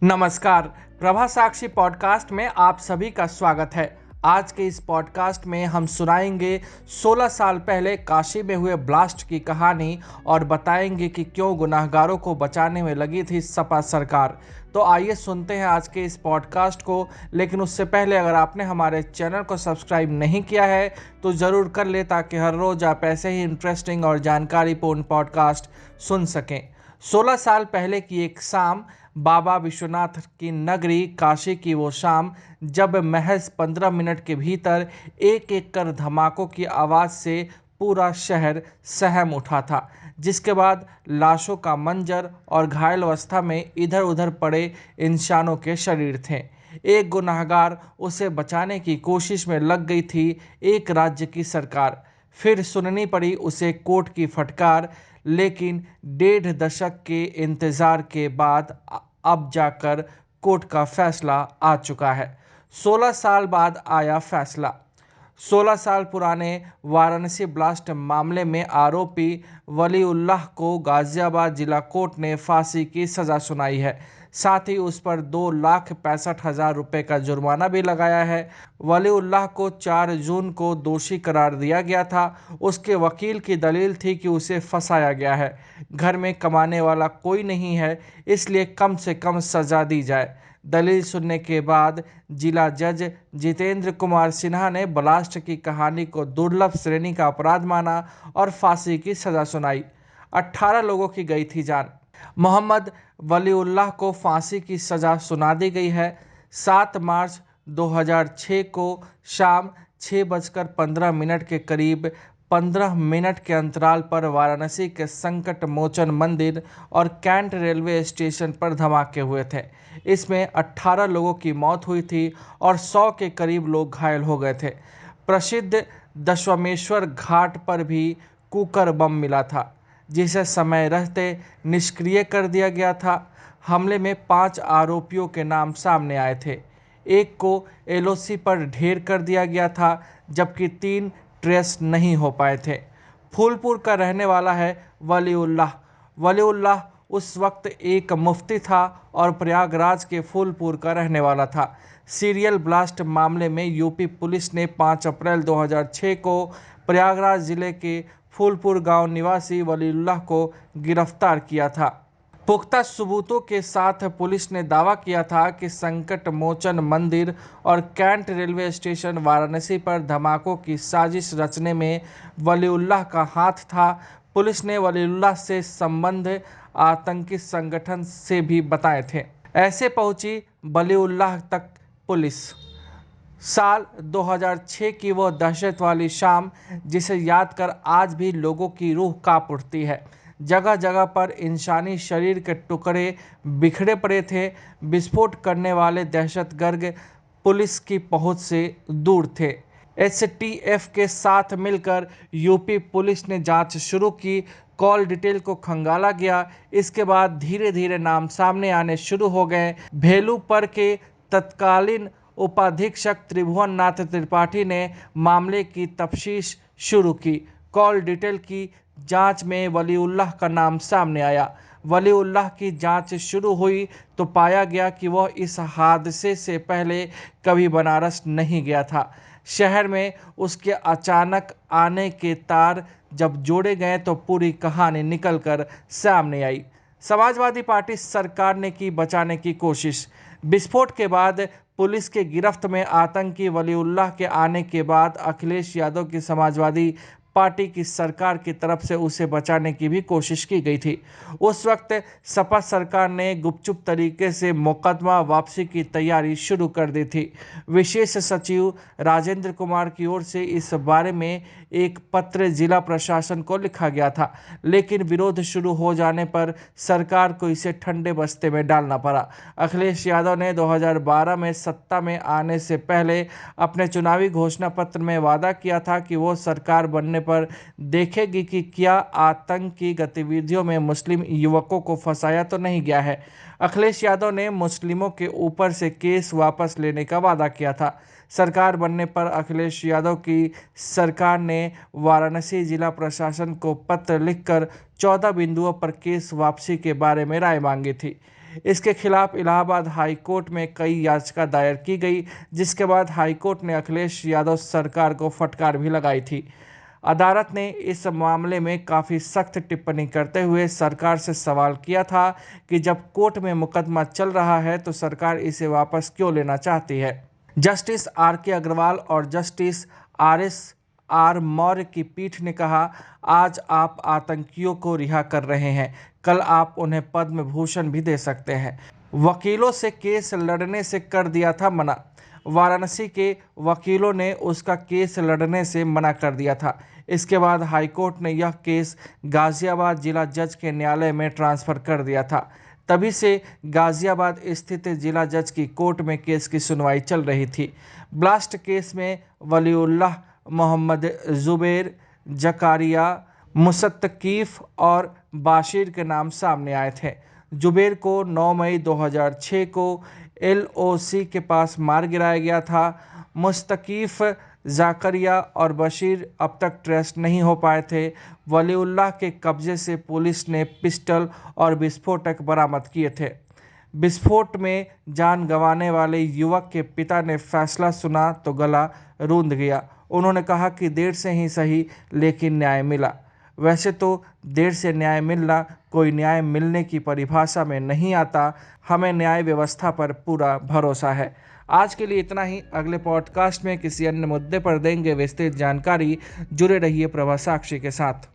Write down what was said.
नमस्कार। प्रभा साक्षी पॉडकास्ट में आप सभी का स्वागत है। आज के इस पॉडकास्ट में हम सुनाएंगे 16 साल पहले काशी में हुए ब्लास्ट की कहानी और बताएंगे कि क्यों गुनाहगारों को बचाने में लगी थी सपा सरकार। तो आइए सुनते हैं आज के इस पॉडकास्ट को। लेकिन उससे पहले अगर आपने हमारे चैनल को सब्सक्राइब नहीं किया है तो ज़रूर कर ले, ताकि हर रोज़ आप ऐसे ही इंटरेस्टिंग और जानकारीपूर्ण पॉडकास्ट सुन सकें। 16 साल पहले की एक शाम, बाबा विश्वनाथ की नगरी काशी की वो शाम, जब महज 15 मिनट के भीतर एक एक कर धमाकों की आवाज़ से पूरा शहर सहम उठा था। जिसके बाद लाशों का मंजर और घायल अवस्था में इधर उधर पड़े इंसानों के शरीर थे। एक गुनाहगार उसे बचाने की कोशिश में लग गई थी एक राज्य की सरकार। फिर सुननी पड़ी उसे कोर्ट की फटकार। लेकिन 1.5 दशक के इंतज़ार के बाद अब जाकर कोर्ट का फैसला आ चुका है। 16 साल बाद आया फैसला। 16 साल पुराने वाराणसी ब्लास्ट मामले में आरोपी वलीउल्लाह को गाजियाबाद जिला कोर्ट ने फांसी की सज़ा सुनाई है। साथ ही उस पर 2,65,000 रुपये का जुर्माना भी लगाया है। वलीउल्लाह को 4 जून को दोषी करार दिया गया था। उसके वकील की दलील थी कि उसे फंसाया गया है, घर में कमाने वाला कोई नहीं है, इसलिए कम से कम सज़ा दी जाए। दलील सुनने के बाद जिला जज जितेंद्र कुमार सिन्हा ने ब्लास्ट की कहानी को दुर्लभ श्रेणी का अपराध माना और फांसी की सज़ा सुनाई। 18 लोगों की गई थी जान। मोहम्मद वलीउल्लाह को फांसी की सज़ा सुना दी गई है। 7 मार्च 2006 को शाम 6:15 के करीब 15 मिनट के अंतराल पर वाराणसी के संकट मोचन मंदिर और कैंट रेलवे स्टेशन पर धमाके हुए थे। इसमें 18 लोगों की मौत हुई थी और 100 के करीब लोग घायल हो गए थे। प्रसिद्ध दशाश्वमेध घाट पर भी कुकर बम मिला था, जिसे समय रहते निष्क्रिय कर दिया गया था। हमले में 5 आरोपियों के नाम सामने आए थे। एक को एलओसी पर ढेर कर दिया गया था, जबकि 3 ट्रेस नहीं हो पाए थे। फूलपुर का रहने वाला है वलीउल्लाह। वलीउल्लाह उस वक्त एक मुफ्ती था और प्रयागराज के फूलपुर का रहने वाला था। सीरियल ब्लास्ट मामले में यूपी पुलिस ने 5 अप्रैल 2006 को प्रयागराज जिले के फूलपुर गांव निवासी वलीउल्लाह को गिरफ्तार किया था। पुख्ता सबूतों के साथ पुलिस ने दावा किया था कि संकट मोचन मंदिर और कैंट रेलवे स्टेशन वाराणसी पर धमाकों की साजिश रचने में वलीउल्लाह का हाथ था। पुलिस ने वलीउल्लाह से संबंध आतंकी संगठन से भी बताए थे। ऐसे पहुंची वलीउल्लाह तक पुलिस। साल 2006 की वो दहशत वाली शाम, जिसे याद कर आज भी लोगों की रूह कांप उठती है। जगह जगह पर इंसानी शरीर के टुकड़े बिखरे पड़े थे। विस्फोट करने वाले दहशतगर्द पुलिस की पहुंच से दूर थे। एसटीएफ के साथ मिलकर यूपी पुलिस ने जांच शुरू की। कॉल डिटेल को खंगाला गया। इसके बाद धीरे धीरे नाम सामने आने शुरू हो गए। भेलू पर के तत्कालीन उपाधीक्षक त्रिभुवन नाथ त्रिपाठी ने मामले की तफ्तीश शुरू की। कॉल डिटेल की जांच में वलीउल्लाह का नाम सामने आया। वलीउल्लाह की जांच शुरू हुई तो पाया गया कि वह इस हादसे से पहले कभी बनारस नहीं गया था। शहर में उसके अचानक आने के तार जब जोड़े गए तो पूरी कहानी निकलकर सामने आई। समाजवादी पार्टी सरकार ने की बचाने की कोशिश। विस्फोट के बाद पुलिस के गिरफ्त में आतंकी वलीउल्लाह के आने के बाद अखिलेश यादव की समाजवादी पार्टी की सरकार की तरफ से उसे बचाने की भी कोशिश की गई थी। उस वक्त सपा सरकार ने गुपचुप तरीके से मुकदमा वापसी की तैयारी शुरू कर दी थी। विशेष सचिव राजेंद्र कुमार की ओर से इस बारे में एक पत्र जिला प्रशासन को लिखा गया था, लेकिन विरोध शुरू हो जाने पर सरकार को इसे ठंडे बस्ते में डालना पड़ा। अखिलेश यादव ने 2012 में सत्ता में आने से पहले अपने चुनावी घोषणा पत्र में वादा किया था कि वो सरकार बनने पर देखेगी कि क्या आतंकी गतिविधियों में मुस्लिम युवकों को फंसाया तो नहीं गया है। अखिलेश यादव ने मुस्लिमों के ऊपर से केस वापस लेने का वादा किया था। सरकार बनने पर अखिलेश यादव की सरकार ने वाराणसी जिला प्रशासन को पत्र लिखकर 14 बिंदुओं पर केस वापसी के बारे में राय मांगी थी। इसके खिलाफ इलाहाबाद हाई कोर्ट में कई याचिका दायर की गई, जिसके बाद हाई कोर्ट ने अखिलेश यादव सरकार को फटकार भी लगाई थी। अदालत ने इस मामले में काफ़ी सख्त टिप्पणी करते हुए सरकार से सवाल किया था कि जब कोर्ट में मुकदमा चल रहा है तो सरकार इसे वापस क्यों लेना चाहती है। जस्टिस आर के अग्रवाल और justice R S R Maurya की पीठ ने कहा, आज आप आतंकियों को रिहा कर रहे हैं, कल आप उन्हें पद्म भूषण भी दे सकते हैं। वकीलों से केस लड़ने से कर दिया था मना। वाराणसी के वकीलों ने उसका केस लड़ने से मना कर दिया था। इसके बाद हाईकोर्ट ने यह केस गाजियाबाद जिला जज के न्यायालय में ट्रांसफ़र कर दिया था। तभी से गाजियाबाद स्थित जिला जज की कोर्ट में केस की सुनवाई चल रही थी। ब्लास्ट केस में वलीउल्लाह, मोहम्मद जुबैर, जकारिया, मुस्तकीफ और बाशिर के नाम सामने आए थे। जुबैर को 9 मई 2006 को एलओसी के पास मार गिराया गया था। मुस्तकीफ, जाकरिया और बशीर अब तक ट्रेस नहीं हो पाए थे। वलीउल्लाह के कब्जे से पुलिस ने पिस्टल और विस्फोटक बरामद किए थे। विस्फोट में जान गंवाने वाले युवक के पिता ने फैसला सुना तो गला रूंध गया। उन्होंने कहा कि देर से ही सही, लेकिन न्याय मिला। वैसे तो देर से न्याय मिलना कोई न्याय मिलने की परिभाषा में नहीं आता। हमें न्याय व्यवस्था पर पूरा भरोसा है। आज के लिए इतना ही। अगले पॉडकास्ट में किसी अन्य मुद्दे पर देंगे विस्तृत जानकारी। जुड़े रहिए प्रभा साक्षी के साथ।